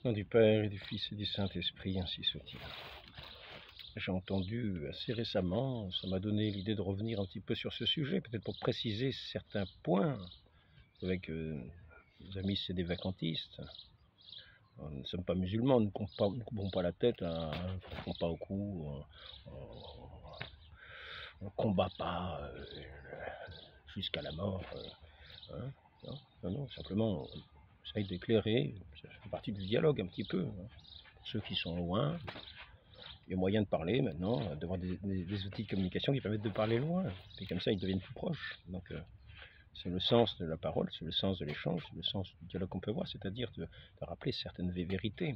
Au nom du Père et du Fils et du Saint-Esprit, ainsi soit-il. J'ai entendu assez récemment, ça m'a donné l'idée de revenir un petit peu sur ce sujet, peut-être pour préciser certains points avec nos amis sédévacantistes. Nous ne sommes pas musulmans, nous ne coupons pas la tête, hein, ne frappons pas au cou, on ne combat pas jusqu'à la mort. Hein, non, simplement on essaye d'éclairer, ça fait partie du dialogue un petit peu. Hein. Pour ceux qui sont loin, il y a moyen de parler maintenant, d'avoir des outils de communication qui permettent de parler loin, et comme ça ils deviennent plus proches. Donc c'est le sens de la parole, c'est le sens de l'échange, c'est le sens du dialogue qu'on peut voir, c'est-à-dire de rappeler certaines vérités.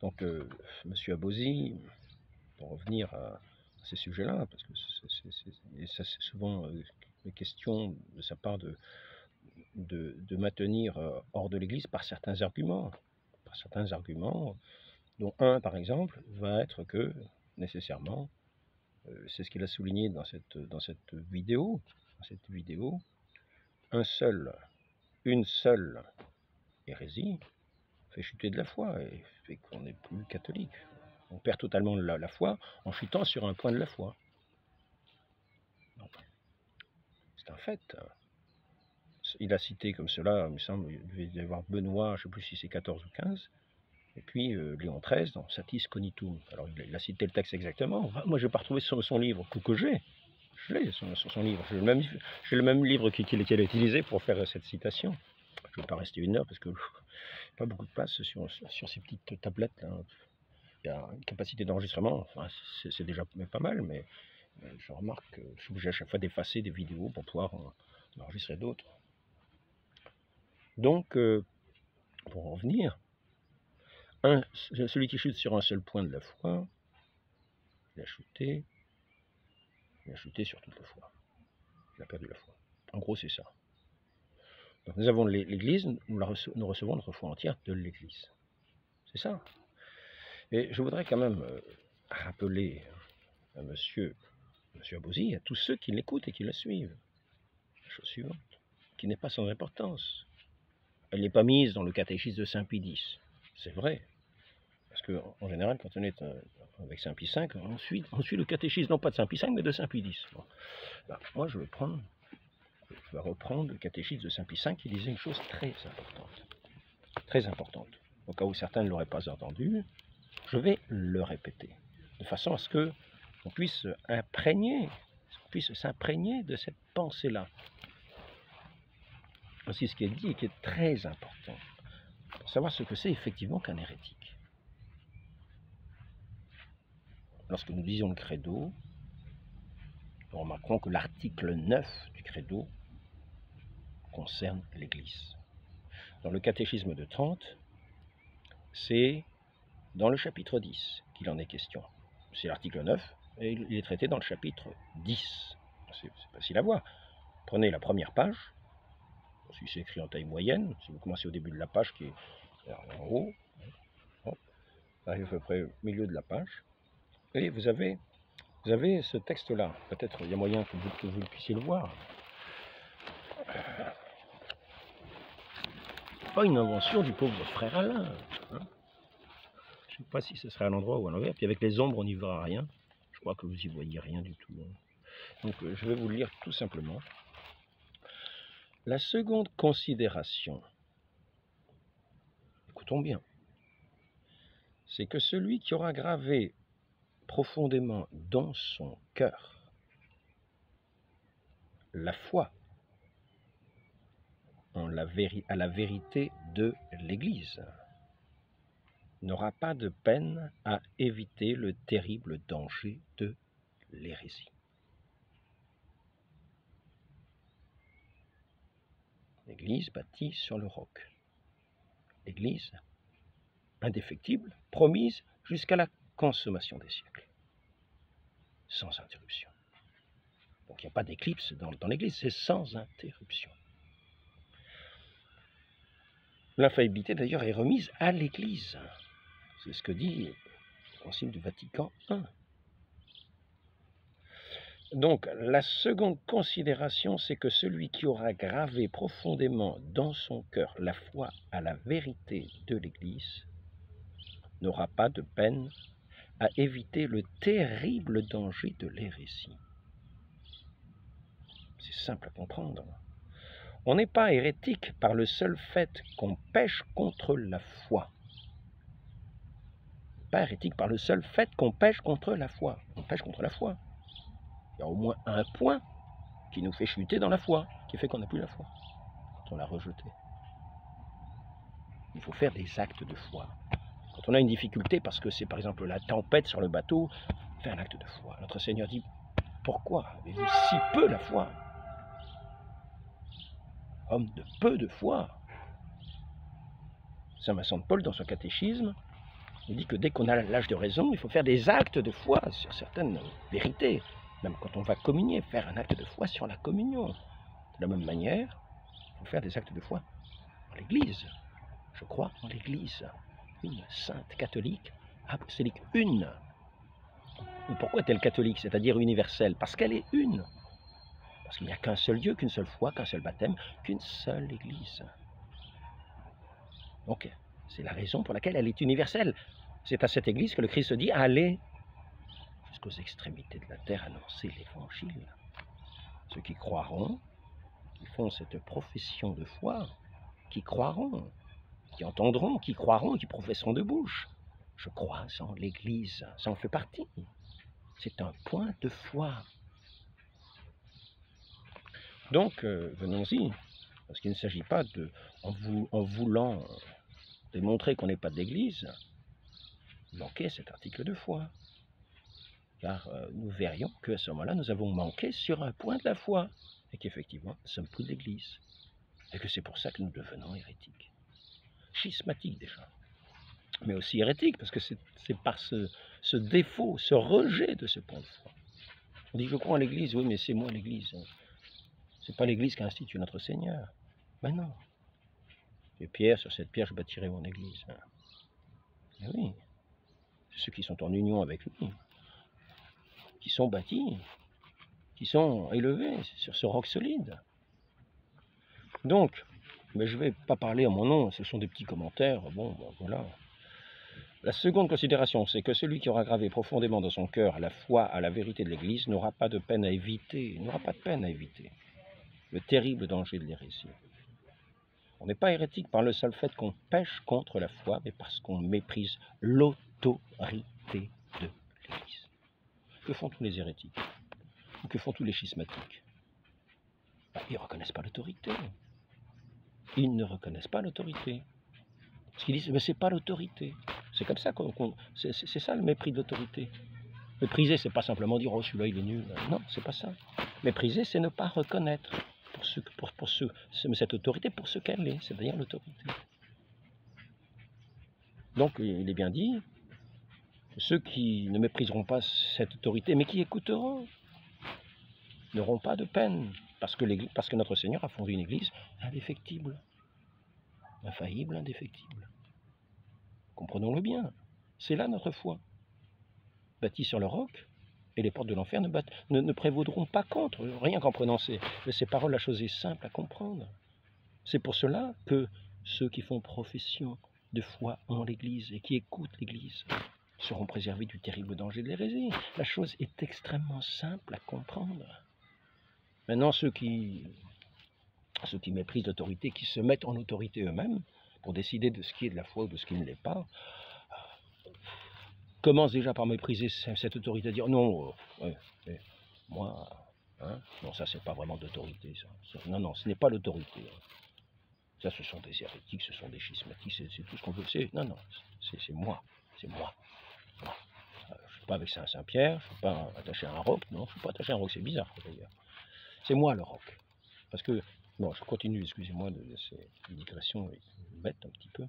Donc Monsieur Abosi, pour revenir à ces sujets-là, parce que ça c'est souvent une question de sa part de maintenir hors de l'Église par certains arguments, dont un par exemple va être que nécessairement, c'est ce qu'il a souligné dans cette vidéo, une seule hérésie fait chuter de la foi et fait qu'on n'est plus catholique. On perd totalement la foi en chutant sur un point de la foi. C'est un fait. Il a cité comme cela, il me semble, il devait y avoir Benoît, je ne sais plus si c'est 14 ou 15, et puis Léon XIII dans Satis Cognitum. Alors il a cité le texte exactement. Moi je n'ai pas retrouvé son livre, que j'ai. Je l'ai sur son livre. J'ai le même livre qu'il a utilisé pour faire cette citation. Je ne vais pas rester une heure parce que pas beaucoup de place sur ces petites tablettes là. Il y a une capacité d'enregistrement, enfin, c'est déjà pas mal, mais je remarque que je suis obligé à chaque fois d'effacer des vidéos pour pouvoir en enregistrer d'autres. Donc, pour en revenir, celui qui chute sur un seul point de la foi, il a chuté sur toute la foi. Il a perdu la foi. En gros, c'est ça. Donc, nous avons l'Église, nous recevons notre foi entière de l'Église. C'est ça. Et je voudrais quand même rappeler à Monsieur Abosi, à tous ceux qui l'écoutent et qui le suivent, la chose suivante, qui n'est pas sans importance. Elle n'est pas mise dans le catéchisme de Saint Pie X. C'est vrai. Parce qu'en général, quand on est avec Saint Pie V, on suit le catéchisme, non pas de Saint Pie V, mais de Saint Pie X. Bon. Ben, moi, je vais reprendre le catéchisme de Saint Pie V qui disait une chose très importante. Très importante. Au cas où certains ne l'auraient pas entendu, je vais le répéter. De façon à ce qu'on puisse s'imprégner de cette pensée-là. Aussi ce qui est dit et qui est très important, pour savoir ce que c'est effectivement qu'un hérétique. Lorsque nous disons le credo, nous remarquerons que l'article 9 du credo concerne l'Église. Dans le catéchisme de Trente, c'est dans le chapitre 10 qu'il en est question. C'est l'article 9 et il est traité dans le chapitre 10. C'est facile à voir. Prenez la première page. Si c'est écrit en taille moyenne, si vous commencez au début de la page qui est en haut, arrive à peu près au milieu de la page, et vous avez ce texte-là. Peut-être il y a moyen que vous puissiez le voir. Pas une invention du pauvre frère Alain. Hein, je ne sais pas si ce serait à l'endroit ou à l'envers. Puis avec les ombres, on n'y verra rien. Je crois que vous n'y voyez rien du tout. Hein. Donc je vais vous le lire tout simplement. La seconde considération, écoutons bien, c'est que celui qui aura gravé profondément dans son cœur la foi à la vérité de l'Église n'aura pas de peine à éviter le terrible danger de l'hérésie. L'Église bâtie sur le roc. L'Église indéfectible, promise jusqu'à la consommation des siècles, sans interruption. Donc il n'y a pas d'éclipse dans l'Église, c'est sans interruption. L'infaillibilité d'ailleurs est remise à l'Église. C'est ce que dit le Concile du Vatican I. Donc, la seconde considération, c'est que celui qui aura gravé profondément dans son cœur la foi à la vérité de l'Église n'aura pas de peine à éviter le terrible danger de l'hérésie. C'est simple à comprendre. On n'est pas hérétique par le seul fait qu'on pêche contre la foi. Pas hérétique par le seul fait qu'on pêche contre la foi. On pêche contre la foi. Il y a au moins un point qui nous fait chuter dans la foi, qui fait qu'on n'a plus la foi, quand on l'a rejetée. Il faut faire des actes de foi. Quand on a une difficulté, parce que c'est par exemple la tempête sur le bateau, fait un acte de foi. Notre Seigneur dit, pourquoi avez-vous si peu la foi? Homme de peu de foi. Saint Vincent de Paul, dans son catéchisme, il dit que dès qu'on a l'âge de raison, il faut faire des actes de foi sur certaines vérités. Même quand on va communier, faire un acte de foi sur la communion. De la même manière, il faut faire des actes de foi dans l'Église. Je crois en l'Église, une sainte catholique, apostolique, une. Pourquoi est-elle catholique, c'est-à-dire universelle? Parce qu'elle est une. Parce qu'il n'y a qu'un seul Dieu, qu'une seule foi, qu'un seul baptême, qu'une seule Église. Donc, c'est la raison pour laquelle elle est universelle. C'est à cette Église que le Christ dit, allez jusqu'aux extrémités de la terre annoncer l'Évangile. Ceux qui croiront, qui font cette profession de foi, qui croiront, qui entendront, qui croiront, qui professeront de bouche. Je crois en l'Église, ça en fait partie. C'est un point de foi. Donc, venons-y, parce qu'il ne s'agit pas de, en voulant démontrer qu'on n'est pas de l'Église, manquer cet article de foi. Car nous verrions qu'à ce moment-là, nous avons manqué sur un point de la foi, et qu'effectivement, nous ne sommes plus de l'Église. Et que c'est pour ça que nous devenons hérétiques. Schismatiques déjà. Mais aussi hérétiques, parce que c'est par ce défaut, ce rejet de ce point de foi. On dit, je crois en l'Église, oui, mais c'est moi l'Église. C'est pas l'Église qui a institué notre Seigneur. Ben non. Et Pierre, sur cette pierre, je bâtirai mon Église. Et oui. C'est ceux qui sont en union avec lui, qui sont bâtis, qui sont élevés sur ce roc solide. Donc, mais je ne vais pas parler en mon nom, ce sont des petits commentaires, bon, voilà. La seconde considération, c'est que celui qui aura gravé profondément dans son cœur la foi à la vérité de l'Église n'aura pas de peine à éviter, le terrible danger de l'hérésie. On n'est pas hérétique par le seul fait qu'on pêche contre la foi, mais parce qu'on méprise l'autorité de l'Église. Que font tous les hérétiques? Ou que font tous les schismatiques? Ils ne reconnaissent pas l'autorité. Ils ne reconnaissent pas l'autorité. Parce qu'ils disent, mais c'est pas l'autorité. C'est comme ça c'est ça le mépris de l'autorité. Mépriser, c'est pas simplement dire, oh celui-là il est nul. Non, c'est pas ça. Mépriser, c'est ne pas reconnaître cette autorité pour ce qu'elle est, c'est-à-dire l'autorité. Donc, il est bien dit, ceux qui ne mépriseront pas cette autorité, mais qui écouteront, n'auront pas de peine, parce que notre Seigneur a fondé une Église indéfectible, infaillible, indéfectible. Comprenons-le bien, c'est là notre foi. Bâtie sur le roc, et les portes de l'enfer ne prévaudront pas contre, rien qu'en prenant ces paroles, la chose est simple à comprendre. C'est pour cela que ceux qui font profession de foi en l'Église et qui écoutent l'Église seront préservés du terrible danger de l'hérésie. La chose est extrêmement simple à comprendre. Maintenant, ceux qui méprisent l'autorité, qui se mettent en autorité eux-mêmes pour décider de ce qui est de la foi ou de ce qui ne l'est pas, commencent déjà par mépriser cette autorité, à dire non, moi, hein, non, ça c'est pas vraiment d'autorité, ça. Non, ce n'est pas l'autorité. Ça, ce sont des hérétiques, ce sont des schismatiques, c'est tout ce qu'on veut. Non, c'est moi. Je ne suis pas avec Saint-Pierre, je ne suis pas attaché à un roc, non, je ne suis pas attaché à un roc, c'est bizarre d'ailleurs. C'est moi le roc. Parce que, bon, je continue, excusez-moi de ces digressions bêtes un petit peu.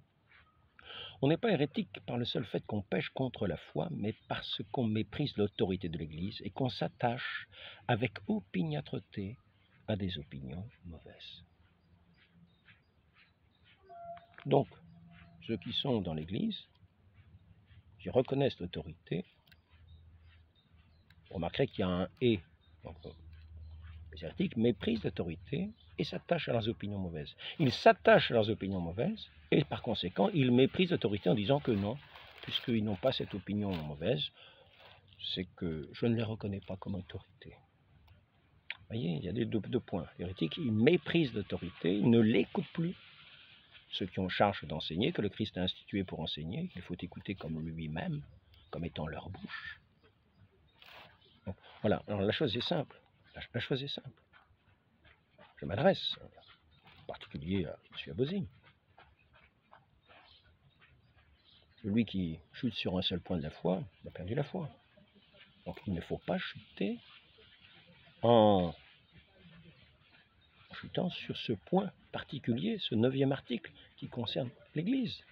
On n'est pas hérétique par le seul fait qu'on pêche contre la foi, mais parce qu'on méprise l'autorité de l'Église et qu'on s'attache avec opiniâtreté à des opinions mauvaises. Donc, ceux qui sont dans l'Église, qui reconnaissent l'autorité, vous remarquerez qu'il y a un « et ». Les hérétiques méprisent l'autorité et s'attachent à leurs opinions mauvaises. Ils s'attachent à leurs opinions mauvaises et par conséquent, ils méprisent l'autorité en disant que non, puisqu'ils n'ont pas cette opinion mauvaise, c'est que je ne les reconnais pas comme autorité. Vous voyez, il y a deux points. Les hérétiques, ils méprisent l'autorité, ils ne l'écoutent plus. Ceux qui ont charge d'enseigner, que le Christ a institué pour enseigner, il faut écouter comme lui-même, comme étant leur bouche. Donc, voilà, alors la chose est simple. La chose est simple. Je m'adresse en particulier à M. Abosi. Celui qui chute sur un seul point de la foi, il a perdu la foi. Donc il ne faut pas chuter en chutant sur ce point particulier, ce 9e article qui concerne l'Église.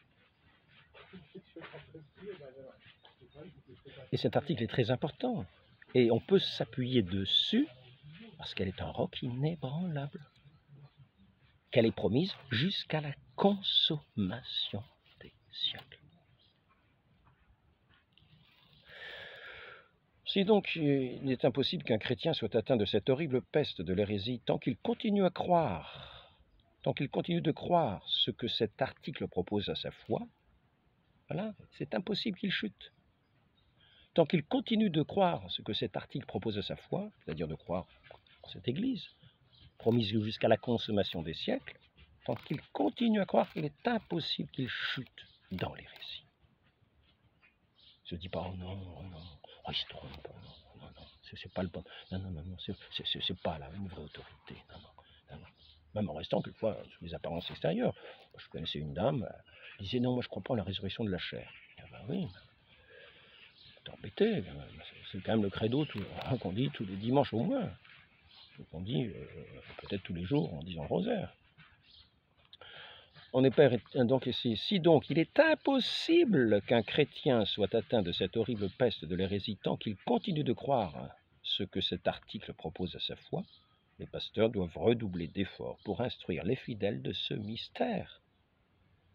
Et cet article est très important. Et on peut s'appuyer dessus parce qu'elle est un roc inébranlable, qu'elle est promise jusqu'à la consommation des siècles. Si donc il est impossible qu'un chrétien soit atteint de cette horrible peste de l'hérésie tant qu'il continue à croire, tant qu'il continue de croire ce que cet article propose à sa foi, voilà, c'est impossible qu'il chute. Tant qu'il continue de croire ce que cet article propose à sa foi, c'est-à-dire de croire en cette Église, promise jusqu'à la consommation des siècles, tant qu'il continue à croire, il est impossible qu'il chute dans l'hérésie. Il ne se dit pas, oh non, oh, il se trompe, oh non, c'est pas le bon, non, c'est pas la vraie autorité, non. Même en restant quelquefois sous les apparences extérieures. Je connaissais une dame, elle disait, non, moi je crois pas à la résurrection de la chair. Ah ben oui, t'es embêté, c'est quand même le credo qu'on dit tous les dimanches au moins. On dit peut-être tous les jours en disant le rosaire. On est père, donc si donc il est impossible qu'un chrétien soit atteint de cette horrible peste de l'hérésie tant qu'il continue de croire ce que cet article propose à sa foi, les pasteurs doivent redoubler d'efforts pour instruire les fidèles de ce mystère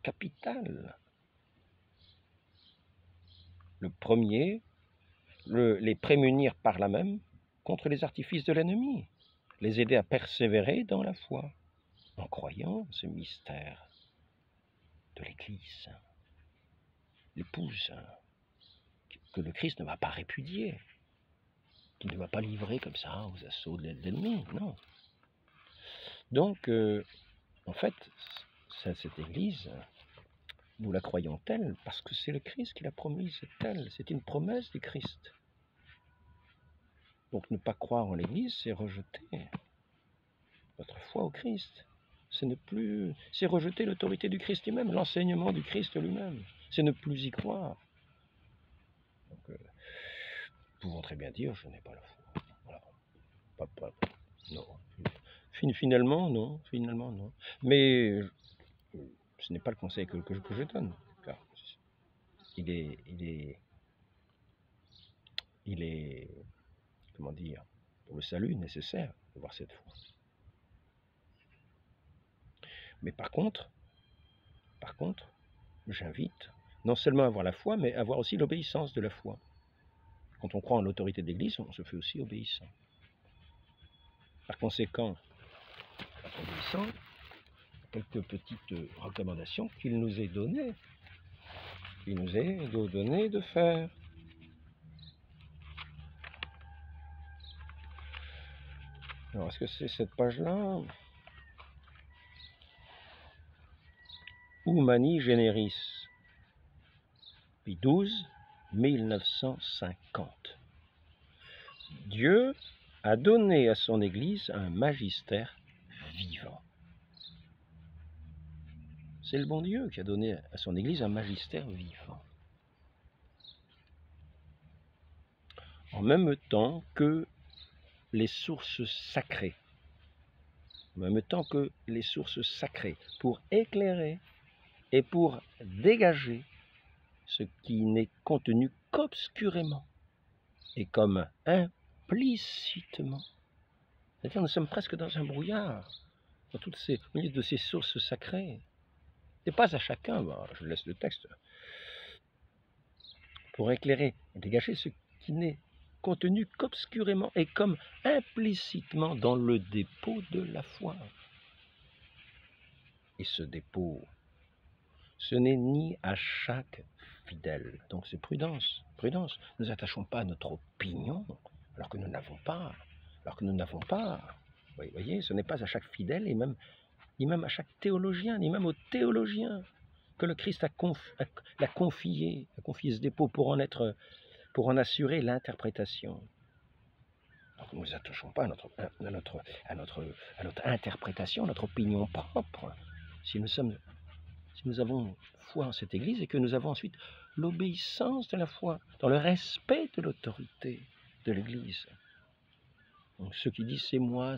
capital. Le premier, les prémunir par là même contre les artifices de l'ennemi, les aider à persévérer dans la foi, en croyant ce mystère de l'Église, l'épouse, que le Christ ne va pas répudier, qui ne va pas livrer comme ça aux assauts de l'ennemi, non. Donc, en fait, cette Église, nous la croyons telle parce que c'est le Christ qui l'a promise, c'est telle, c'est une promesse du Christ. Donc, ne pas croire en l'Église, c'est rejeter notre foi au Christ. C'est rejeter l'autorité du Christ lui-même, l'enseignement du Christ lui-même. C'est ne plus y croire. Donc, nous pouvons très bien dire, je n'ai pas la foi. Voilà. Non. Finalement, non. Mais ce n'est pas le conseil que je donne. Car il est, comment dire, pour le salut nécessaire d'avoir cette foi. Mais par contre, j'invite non seulement à avoir la foi, mais à avoir aussi l'obéissance de la foi. Quand on croit en l'autorité de l'Église, on se fait aussi obéissant. Par conséquent, en obéissant, quelques petites recommandations qu'il nous est donné de faire. Alors, est-ce que c'est cette page-là? Humani Generis, Pie XII, 1950. Dieu a donné à son Église un magistère vivant. C'est le bon Dieu qui a donné à son Église un magistère vivant. En même temps que les sources sacrées. En même temps que les sources sacrées, pour éclairer et pour dégager ce qui n'est contenu qu'obscurément et comme implicitement. C'est-à-dire nous sommes presque dans un brouillard, au milieu de ces sources sacrées. Et pas à chacun, je laisse le texte, pour éclairer et dégager ce qui n'est contenu qu'obscurément et comme implicitement dans le dépôt de la foi. Et ce dépôt, ce n'est ni à chaque fidèle. Donc c'est prudence, prudence. Ne nous attachons pas à notre opinion, alors que nous n'avons pas. Vous voyez, ce n'est pas à chaque fidèle, et même, ni même à chaque théologien, ni même aux théologiens, que le Christ a confié ce dépôt pour en assurer l'interprétation. Alors, nous ne nous attachons pas à notre interprétation, à notre opinion propre. Si nous avons foi en cette Église et que nous avons ensuite l'obéissance de la foi, dans le respect de l'autorité de l'Église. Donc ceux qui disent « c'est moi »,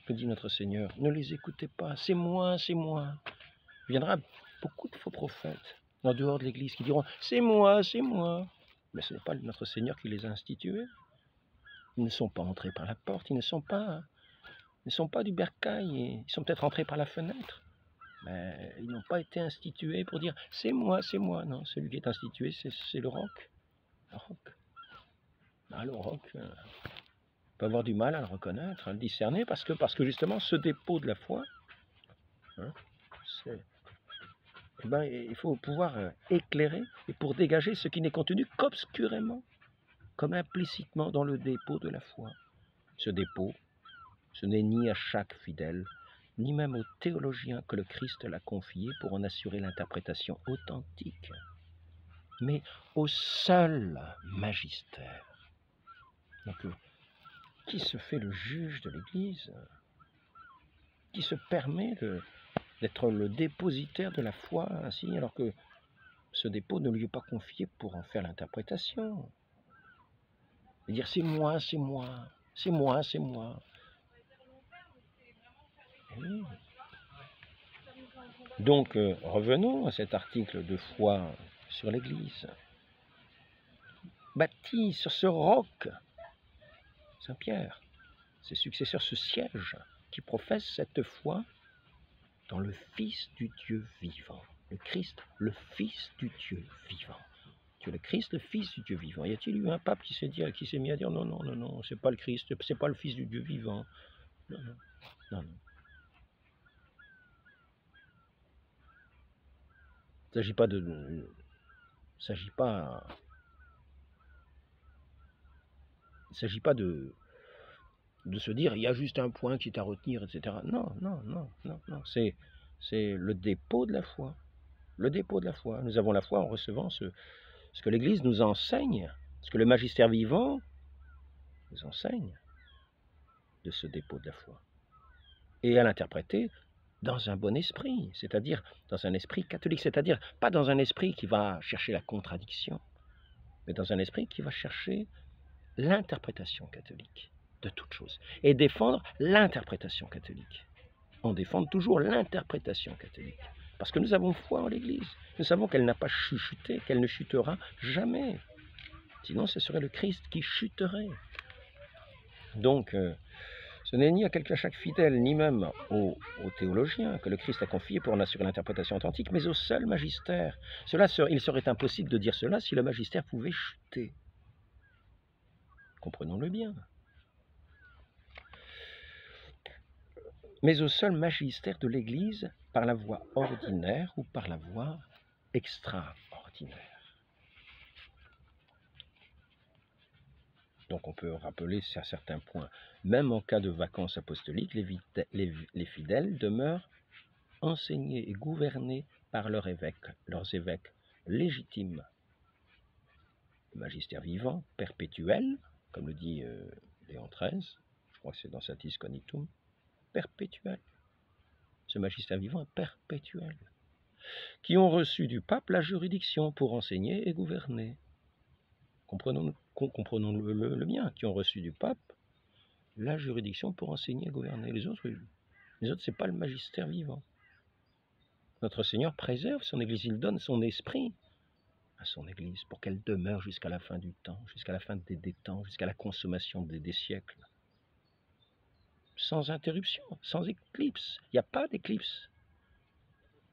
que dit notre Seigneur, ne les écoutez pas, c'est moi. Il viendra beaucoup de faux prophètes en dehors de l'Église qui diront « c'est moi ». Mais ce n'est pas notre Seigneur qui les a institués. Ils ne sont pas entrés par la porte, ils ne sont pas du bercail, ils sont peut-être entrés par la fenêtre. Mais ils n'ont pas été institués pour dire « c'est moi ». Non, celui qui est institué, c'est le roc. Le roc, on peut avoir du mal à le reconnaître, à le discerner, parce que justement, ce dépôt de la foi, il faut pouvoir éclairer et pour dégager ce qui n'est contenu qu'obscurément, comme implicitement dans le dépôt de la foi. Ce dépôt, ce n'est ni à chaque fidèle, ni même aux théologiens que le Christ l'a confié pour en assurer l'interprétation authentique, mais au seul magistère. Donc, qui se fait le juge de l'Église, qui se permet d'être le dépositaire de la foi ainsi, alors que ce dépôt ne lui est pas confié pour en faire l'interprétation. Et dire c'est moi. Oui. Donc, revenons à cet article de foi sur l'Église. Bâti sur ce roc, Saint-Pierre, ses successeurs, ce siège qui professe cette foi dans le Fils du Dieu vivant. Le Christ, le Fils du Dieu vivant. Tu es le Christ, le Fils du Dieu vivant. Y a-t-il eu un pape qui s'est mis à dire non, c'est pas le Christ, c'est pas le Fils du Dieu vivant. Non. Il ne s'agit pas de se dire il y a juste un point qui est à retenir, etc. Non. C'est le dépôt de la foi. Le dépôt de la foi. Nous avons la foi en recevant ce que l'Église nous enseigne, ce que le magistère vivant nous enseigne de ce dépôt de la foi. Et à l'interpréter dans un bon esprit, c'est-à-dire dans un esprit catholique, c'est-à-dire pas dans un esprit qui va chercher la contradiction, mais dans un esprit qui va chercher l'interprétation catholique de toute chose, et défendre l'interprétation catholique. On défend toujours l'interprétation catholique, parce que nous avons foi en l'Église. Nous savons qu'elle n'a pas chuté, qu'elle ne chutera jamais. Sinon, ce serait le Christ qui chuterait. Donc, ce n'est ni à chaque fidèle, ni même aux théologiens que le Christ a confié pour en assurer l'interprétation authentique, mais au seul magistère. Il serait impossible de dire cela si le magistère pouvait chuter. Comprenons-le bien. Mais au seul magistère de l'Église, par la voie ordinaire ou par la voie extraordinaire. Donc on peut rappeler à certains points, même en cas de vacances apostoliques, les fidèles demeurent enseignés et gouvernés par leurs évêques légitimes. Le magistère vivant, perpétuel, comme le dit Léon XIII, je crois que c'est dans Satis Cognitum, perpétuel. Ce magistère vivant est perpétuel. Qui ont reçu du pape la juridiction pour enseigner et gouverner. Comprenons-le bien, qui ont reçu du pape la juridiction pour enseigner et gouverner. Les autres, c'est pas le magistère vivant. Notre Seigneur préserve son Église, il donne son esprit à son Église pour qu'elle demeure jusqu'à la fin du temps, jusqu'à la fin des temps, jusqu'à la consommation des siècles. Sans interruption, sans éclipse. Il n'y a pas d'éclipse.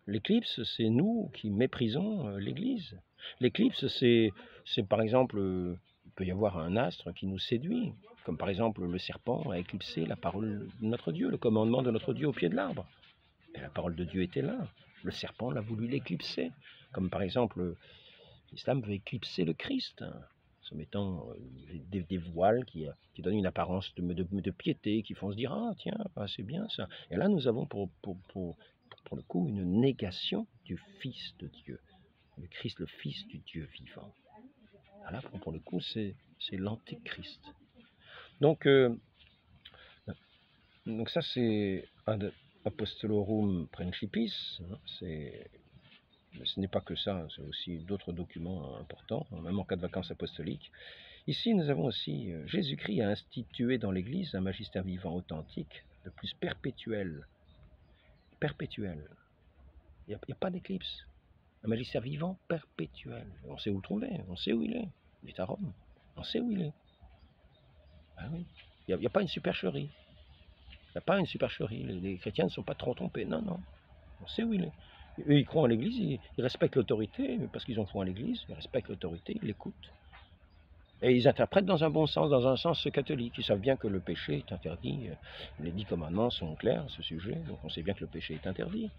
L'éclipse, c'est nous qui méprisons l'Église. L'éclipse, c'est par exemple peut y avoir un astre qui nous séduit, comme par exemple le serpent a éclipsé la parole de notre Dieu, le commandement de notre Dieu au pied de l'arbre. Et la parole de Dieu était là. Le serpent l'a voulu l'éclipser, comme par exemple l'islam veut éclipser le Christ, hein, se mettant des voiles qui donnent une apparence de piété, qui font se dire « Ah tiens, bah, c'est bien ça ». Et là nous avons pour le coup une négation du Fils de Dieu, le Christ, le Fils du Dieu vivant. Là pour le coup c'est l'antéchrist. Donc ça c'est ad apostolorum principis, hein, mais ce n'est pas que ça, c'est aussi d'autres documents importants, même en cas de vacances apostoliques. Ici, nous avons aussi Jésus-Christ a institué dans l'Église un magistère vivant authentique, de plus perpétuel. Perpétuel. Il n'y a pas d'éclipse. Un magistère vivant perpétuel. On sait où le trouver, on sait où il est. Il est à Rome. On sait où il est. Ah oui. Il n'y a pas une supercherie. Il n'y a pas une supercherie. Les chrétiens ne sont pas trop trompés. Non, non. On sait où il est. Eux, ils croient en l'Église, ils respectent l'autorité, parce qu'ils ont foi en l'Église, ils respectent l'autorité, ils l'écoutent. Et ils interprètent dans un bon sens, dans un sens catholique. Ils savent bien que le péché est interdit. Les 10 commandements sont clairs à ce sujet, donc on sait bien que le péché est interdit.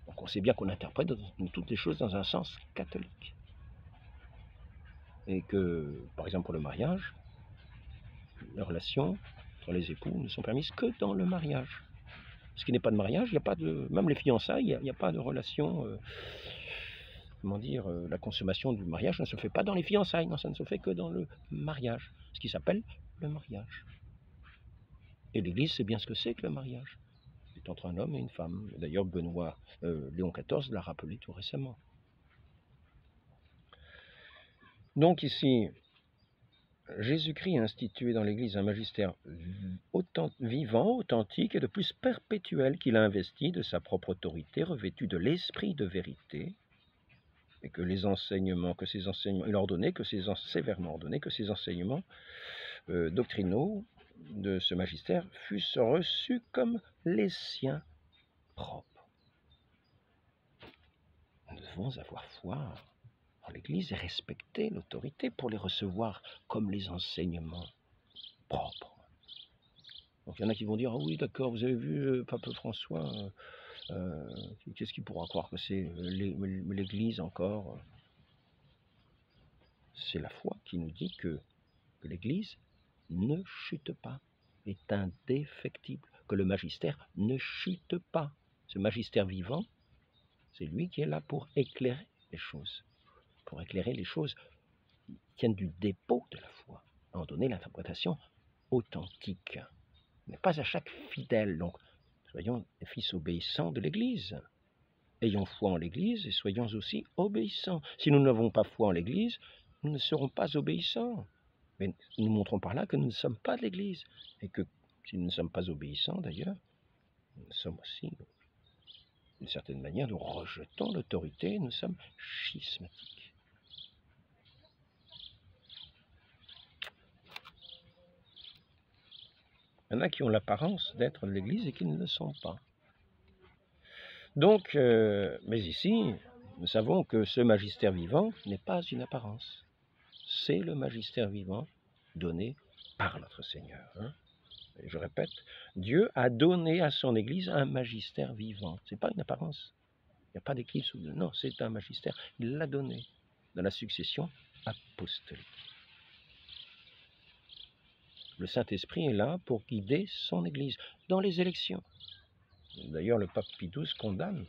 Donc on sait bien qu'on interprète toutes les choses dans un sens catholique. Et que, par exemple pour le mariage, les relations entre les époux ne sont permises que dans le mariage. Ce qui n'est pas de mariage, il n'y a pas de... Même les fiançailles, il n'y a pas de relation... comment dire, la consommation du mariage ne se fait pas dans les fiançailles, non, ça ne se fait que dans le mariage, ce qui s'appelle le mariage. Et l'Église sait bien ce que c'est que le mariage. C'est entre un homme et une femme. D'ailleurs, Léon XIV l'a rappelé tout récemment. Donc ici, Jésus-Christ a institué dans l'Église un magistère vivant, authentique et de plus perpétuel qu'il a investi de sa propre autorité, revêtu de l'esprit de vérité, et que les enseignements, il a ordonné sévèrement ordonné que ces enseignements doctrinaux de ce magistère fussent reçus comme les siens propres. Nous devons avoir foi en l'Église et respecter l'autorité pour les recevoir comme les enseignements propres. Donc il y en a qui vont dire « Ah oui, d'accord, vous avez vu Pape François, qu'est-ce qu'il pourra croire que c'est l'Église encore ?» C'est la foi qui nous dit que l'Église ne chute pas, est indéfectible, que le magistère ne chute pas. Ce magistère vivant, c'est lui qui est là pour éclairer les choses qui tiennent du dépôt de la foi, à en donner l'interprétation authentique. Mais pas à chaque fidèle, donc soyons des fils obéissants de l'Église. Ayons foi en l'Église et soyons aussi obéissants. Si nous n'avons pas foi en l'Église, nous ne serons pas obéissants. Mais nous montrons par là que nous ne sommes pas de l'Église. Et que si nous ne sommes pas obéissants, d'ailleurs, nous sommes aussi, d'une certaine manière, nous rejetons l'autorité, nous sommes schismatiques. Il y en a qui ont l'apparence d'être de l'Église et qui ne le sont pas. Donc, mais ici, nous savons que ce magistère vivant n'est pas une apparence. C'est le magistère vivant donné par notre Seigneur. Hein. Et je répète, Dieu a donné à son Église un magistère vivant. Ce n'est pas une apparence. Il n'y a pas d'éclipse. Non, c'est un magistère. Il l'a donné dans la succession apostolique. Le Saint-Esprit est là pour guider son Église dans les élections. D'ailleurs, le pape Pie XII condamne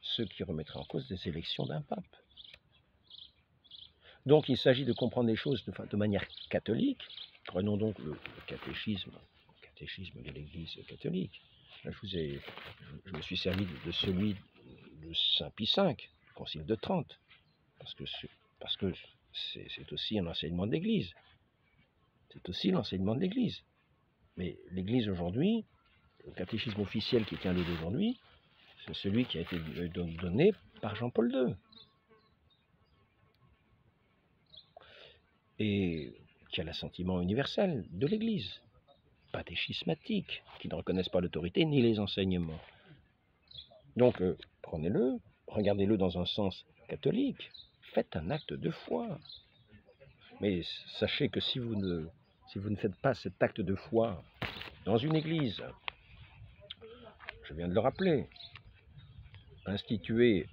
ceux qui remettraient en cause des élections d'un pape. Donc, il s'agit de comprendre les choses de manière catholique. Prenons donc le catéchisme de l'Église catholique. Là, je me suis servi de celui de Saint Pie V, le Concile de Trente, parce que c'est aussi un enseignement de l'Église. C'est aussi l'enseignement de l'Église. Mais l'Église aujourd'hui, le catéchisme officiel qui tient lieu d'aujourd'hui, c'est celui qui a été donné par Jean-Paul II. Et qui a l'assentiment universel de l'Église. Pas des schismatiques qui ne reconnaissent pas l'autorité ni les enseignements. Donc, prenez-le, regardez-le dans un sens catholique, faites un acte de foi. Mais sachez que si vous ne faites pas cet acte de foi dans une église, je viens de le rappeler, instituer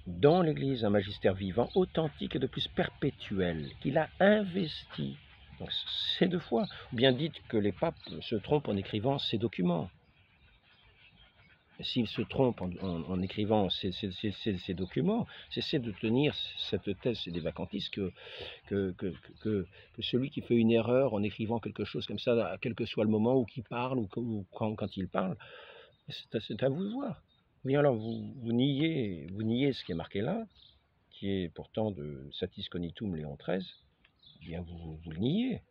dans l'église un magistère vivant, authentique et de plus perpétuel, qu'il a investi. Donc c'est de foi. Ou bien dites que les papes se trompent en écrivant ces documents. S'ils se trompent en écrivant ces documents, c'est de tenir cette thèse, c'est des vacantistes, que celui qui fait une erreur en écrivant quelque chose comme ça, quel que soit le moment où il parle ou quand il parle, c'est à vous de voir. Ou bien alors vous niez ce qui est marqué là, qui est pourtant de Satis Cognitum Léon XIII, eh bien vous le niez.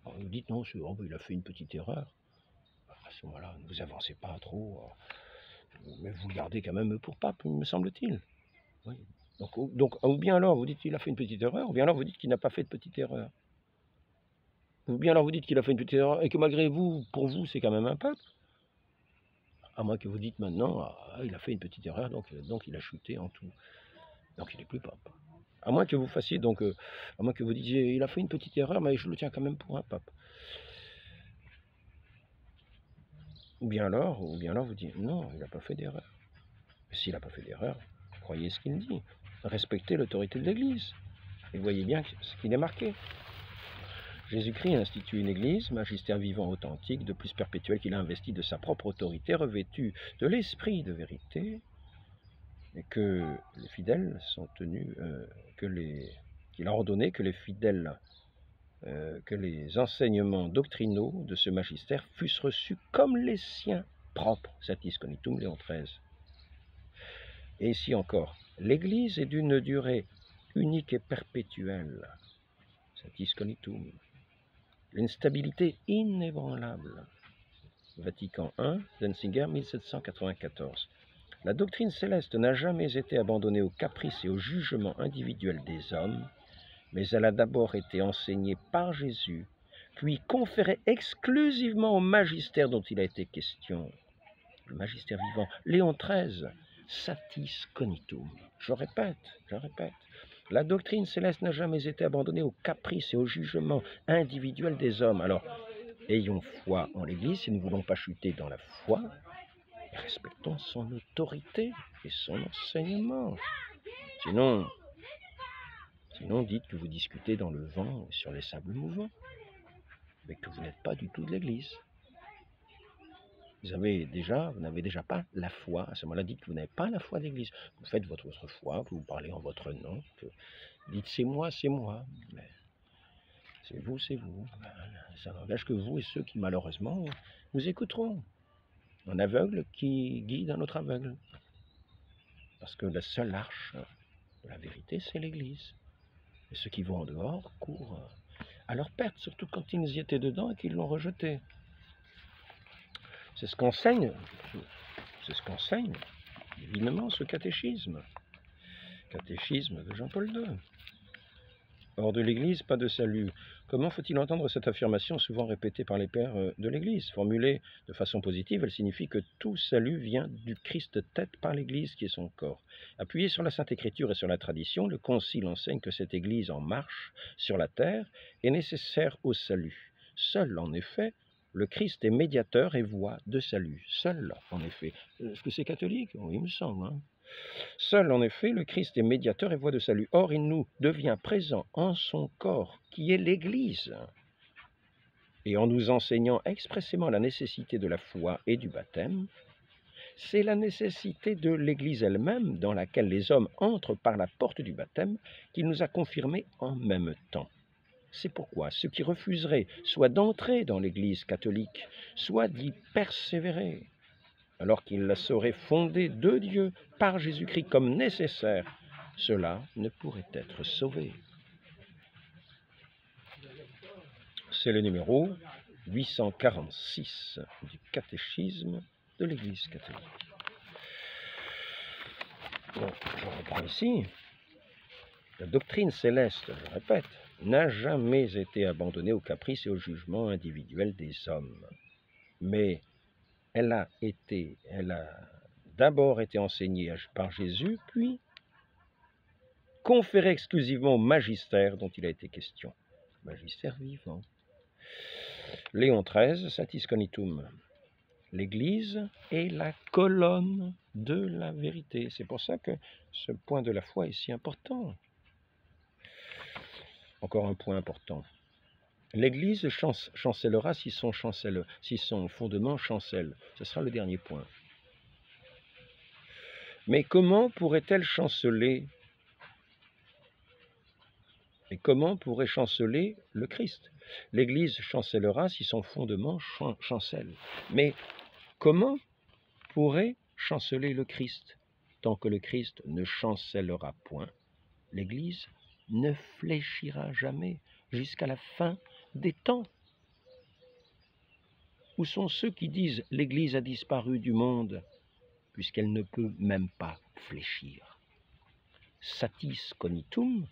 Alors vous dites non, il a fait une petite erreur. À ce moment-là, ne vous avancez pas trop. Mais vous le gardez quand même pour pape, me semble-t-il. Oui. Donc, ou bien alors vous dites qu'il a fait une petite erreur, ou bien alors vous dites qu'il n'a pas fait de petite erreur. Ou bien alors vous dites qu'il a fait une petite erreur et que malgré vous, pour vous, c'est quand même un pape. À moins que vous dites maintenant, il a fait une petite erreur, donc il a chuté en tout. Donc il n'est plus pape. À moins que vous fassiez, à moins que vous disiez, il a fait une petite erreur, mais je le tiens quand même pour un pape. Ou bien alors vous dites, non, il n'a pas fait d'erreur. S'il n'a pas fait d'erreur, croyez ce qu'il dit. Respectez l'autorité de l'Église. Et voyez bien ce qu'il est marqué. Jésus-Christ institue une Église, magistère vivant authentique, de plus perpétuel qu'il a investi de sa propre autorité, revêtu de l'esprit de vérité, et que les fidèles sont tenus, qu'il a ordonné que les fidèles, que les enseignements doctrinaux de ce magistère fussent reçus comme les siens propres, Satis Cognitum Léon XIII. Et ici encore, l'Église est d'une durée unique et perpétuelle, Satis Cognitum. Une stabilité inébranlable. Vatican I, Denzinger, 1794. La doctrine céleste n'a jamais été abandonnée aux caprices et au jugement individuel des hommes, mais elle a d'abord été enseignée par Jésus, puis conférée exclusivement au magistère dont il a été question, le magistère vivant, Léon XIII, Satis Cognitum. Je répète, la doctrine céleste n'a jamais été abandonnée aux caprices et au jugement individuel des hommes. Alors, ayons foi en l'Église si nous ne voulons pas chuter dans la foi, et respectons son autorité et son enseignement. Sinon, dites que vous discutez dans le vent sur les sables mouvants, mais que vous n'êtes pas du tout de l'Église. Vous n'avez déjà pas la foi. À ce moment-là, dites que vous n'avez pas la foi d'Église. Vous faites votre foi, vous parlez en votre nom. Dites c'est moi. Mais c'est vous. Ça n'engage que vous et ceux qui, malheureusement, nous écouteront. Un aveugle qui guide un autre aveugle. Parce que la seule arche de la vérité, c'est l'Église. Et ceux qui vont en dehors courent à leur perte, surtout quand ils y étaient dedans et qu'ils l'ont rejeté. C'est ce qu'enseigne évidemment ce catéchisme de Jean-Paul II. Hors de l'Église, pas de salut. Comment faut-il entendre cette affirmation souvent répétée par les pères de l'Église? Formulée de façon positive, elle signifie que tout salut vient du Christ tête par l'Église qui est son corps. Appuyé sur la Sainte Écriture et sur la tradition, le Concile enseigne que cette Église en marche sur la terre est nécessaire au salut. Seul, en effet, le Christ est médiateur et voie de salut. Seul, en effet. Est-ce que c'est catholique? Oui, il me semble. Seul, en effet, le Christ est médiateur et voie de salut. Or, il nous devient présent en son corps, qui est l'Église. Et en nous enseignant expressément la nécessité de la foi et du baptême, c'est la nécessité de l'Église elle-même, dans laquelle les hommes entrent par la porte du baptême, qu'il nous a confirmé en même temps. C'est pourquoi ceux qui refuseraient soit d'entrer dans l'Église catholique, soit d'y persévérer, alors qu'ils la sauraient fondée de Dieu par Jésus-Christ comme nécessaire, cela ne pourrait être sauvé. C'est le numéro 846 du catéchisme de l'Église catholique. Bon, je reprends ici. La doctrine céleste, je répète, n'a jamais été abandonnée aux caprices et au jugement individuel des hommes. Mais elle a d'abord été enseignée par Jésus, puis conféré exclusivement au magistère dont il a été question. Magistère vivant. Léon XIII, Satis Cognitum. L'Église est la colonne de la vérité. C'est pour ça que ce point de la foi est si important. Encore un point important. L'Église chancellera si son fondement chancelle. Ce sera le dernier point. Mais comment pourrait-elle chanceler? Et comment pourrait chanceler le Christ? L'Église chancellera si son fondement chancelle. Mais comment pourrait chanceler le Christ? Tant que le Christ ne chancellera point, l'Église ne fléchira jamais jusqu'à la fin des temps. Où sont ceux qui disent « l'Église a disparu du monde » puisqu'elle ne peut même pas fléchir? Satis Cognitum,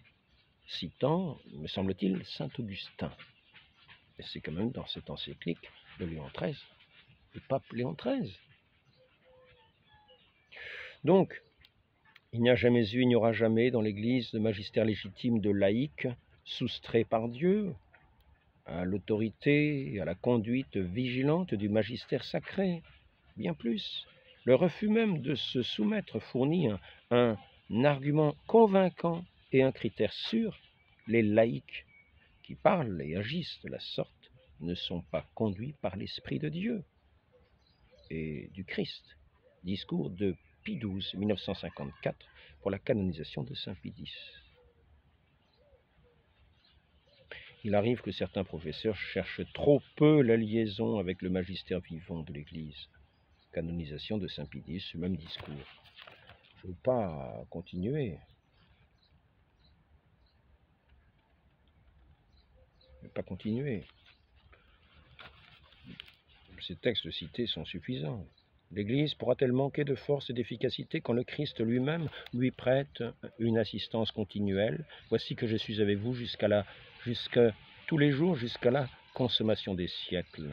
citant, me semble-t-il, saint Augustin. Et c'est quand même dans cette encyclique de Léon XIII, le pape Léon XIII. Donc, il n'y a jamais eu, il n'y aura jamais dans l'Église de magistère légitime de laïcs soustrait par Dieu à l'autorité et à la conduite vigilante du magistère sacré. Bien plus, le refus même de se soumettre fournit un argument convaincant et un critère sûr. Les laïcs qui parlent et agissent de la sorte ne sont pas conduits par l'Esprit de Dieu et du Christ. Discours de Pie XII, 1954, pour la canonisation de saint Pie X. Il arrive que certains professeurs cherchent trop peu la liaison avec le magistère vivant de l'Église. Canonisation de saint Pie X, ce même discours. Je ne veux pas continuer. Ces textes cités sont suffisants. L'Église pourra-t-elle manquer de force et d'efficacité quand le Christ lui-même lui prête une assistance continuelle? Voici que je suis avec vous tous les jours jusqu'à la consommation des siècles.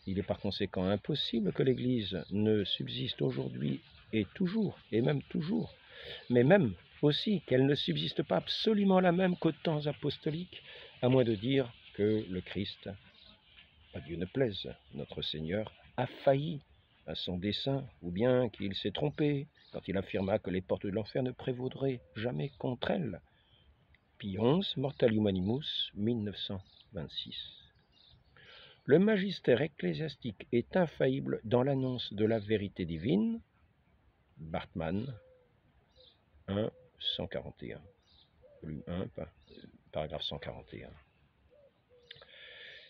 Il est par conséquent impossible que l'Église ne subsiste aujourd'hui et toujours, et même toujours, mais même aussi qu'elle ne subsiste pas absolument la même qu'aux temps apostoliques, à moins de dire que le Christ, à Dieu ne plaise, notre Seigneur, a failli à son dessein, ou bien qu'il s'est trompé quand il affirma que les portes de l'enfer ne prévaudraient jamais contre elle. Pie XI, Mortalium Animus, 1926. Le magistère ecclésiastique est infaillible dans l'annonce de la vérité divine. Bartmann, 1, 141. Volume 1, paragraphe 141.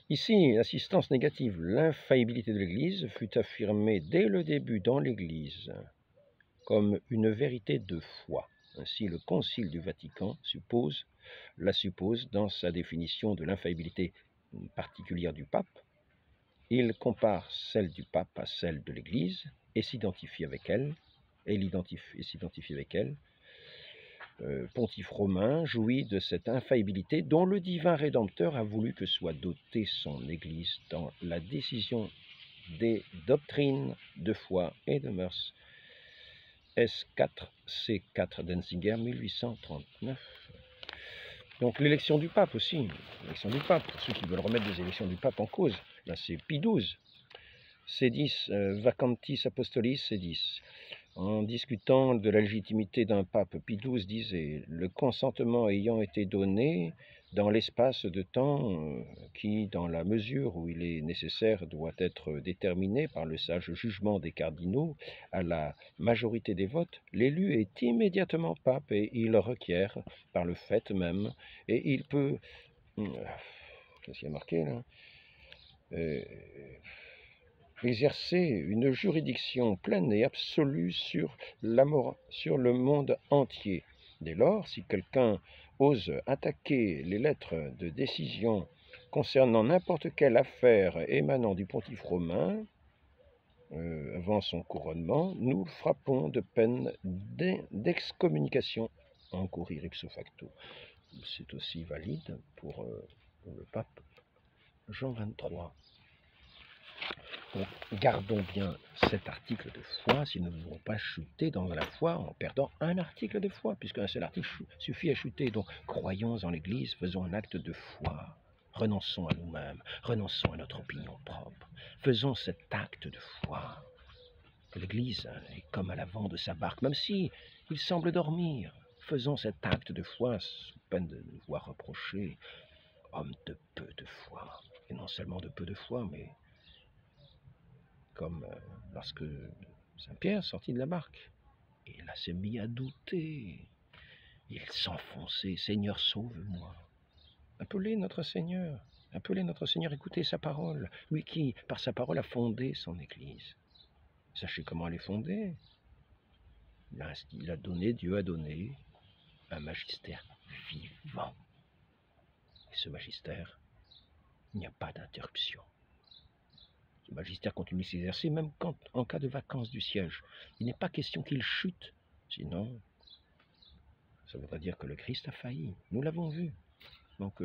Ici, assistance négative, l'infaillibilité de l'Église fut affirmée dès le début dans l'Église comme une vérité de foi. Ainsi, le Concile du Vatican la suppose dans sa définition de l'infaillibilité particulière du pape. Il compare celle du pape à celle de l'Église et s'identifie avec elle. Pontife romain jouit de cette infaillibilité dont le divin Rédempteur a voulu que soit dotée son Église dans la décision des doctrines de foi et de mœurs. S4, C4 d'Enzinger, 1839. Donc l'élection du pape aussi, l'élection du pape, pour ceux qui veulent remettre des élections du pape en cause, là c'est Pie XII, C10, Vacantis Apostolis, C10. En discutant de la légitimité d'un pape, Pie XII disait « Le consentement ayant été donné dans l'espace de temps qui, dans la mesure où il est nécessaire, doit être déterminé par le sage jugement des cardinaux à la majorité des votes, l'élu est immédiatement pape et il requiert par le fait même, et il peut... Qu'est-ce qu'il y a marqué là exercer une juridiction pleine et absolue sur le monde entier. Dès lors, si quelqu'un ose attaquer les lettres de décision concernant n'importe quelle affaire émanant du pontife romain, avant son couronnement, nous frappons de peine d'excommunication en courir ipso facto. C'est aussi valide pour le pape Jean XXIII. Donc, gardons bien cet article de foi si nous ne voulons pas chuter dans la foi en perdant un article de foi, puisqu'un seul article suffit à chuter. Donc, croyons en l'Église, faisons un acte de foi. Renonçons à nous-mêmes, renonçons à notre opinion propre. Faisons cet acte de foi. L'Église est comme à l'avant de sa barque, même si il semble dormir. Faisons cet acte de foi sous peine de nous voir reprocher homme de peu de foi. Et non seulement de peu de foi, mais comme lorsque Saint-Pierre sortit de la barque. Et là s'est mis à douter. Il s'enfonçait, Seigneur, sauve-moi. Appelez notre Seigneur, écoutez sa parole, lui qui, par sa parole, a fondé son Église. Sachez comment elle est fondée. Dieu a donné un magistère vivant. Et ce magistère, il n'y a pas d'interruption. Ce magistère continue de s'exercer même en cas de vacance du siège. Il n'est pas question qu'il chute, sinon ça voudrait dire que le Christ a failli. Nous l'avons vu. Donc,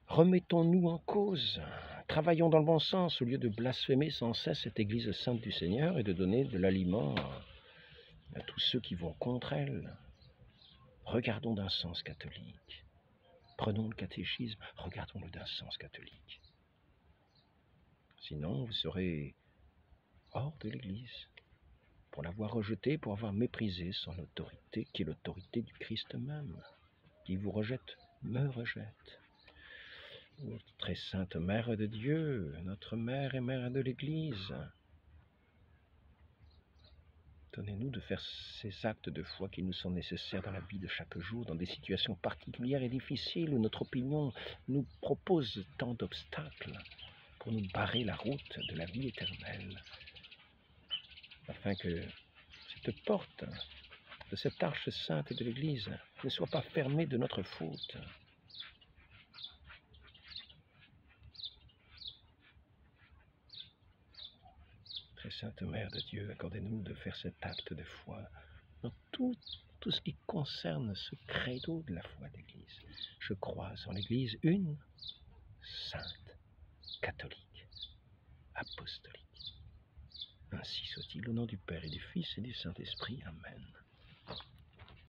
remettons-nous en cause. Travaillons dans le bon sens au lieu de blasphémer sans cesse cette Église sainte du Seigneur et de donner de l'aliment à tous ceux qui vont contre elle. Regardons d'un sens catholique. Prenons le catéchisme, regardons-le d'un sens catholique. Sinon, vous serez hors de l'Église, pour l'avoir rejeté, pour avoir méprisé son autorité, qui est l'autorité du Christ même, qui vous rejette, me rejette. Ô très sainte Mère de Dieu, notre Mère et Mère de l'Église, donnez-nous de faire ces actes de foi qui nous sont nécessaires dans la vie de chaque jour, dans des situations particulières et difficiles où notre opinion nous propose tant d'obstacles pour nous barrer la route de la vie éternelle, afin que cette porte de cette arche sainte de l'Église ne soit pas fermée de notre faute. Très sainte Mère de Dieu, accordez-nous de faire cet acte de foi dans tout ce qui concerne ce credo de la foi d'Église. Je crois en l'Église une, sainte, catholique, apostolique. Ainsi soit-il, au nom du Père et du Fils et du Saint-Esprit. Amen.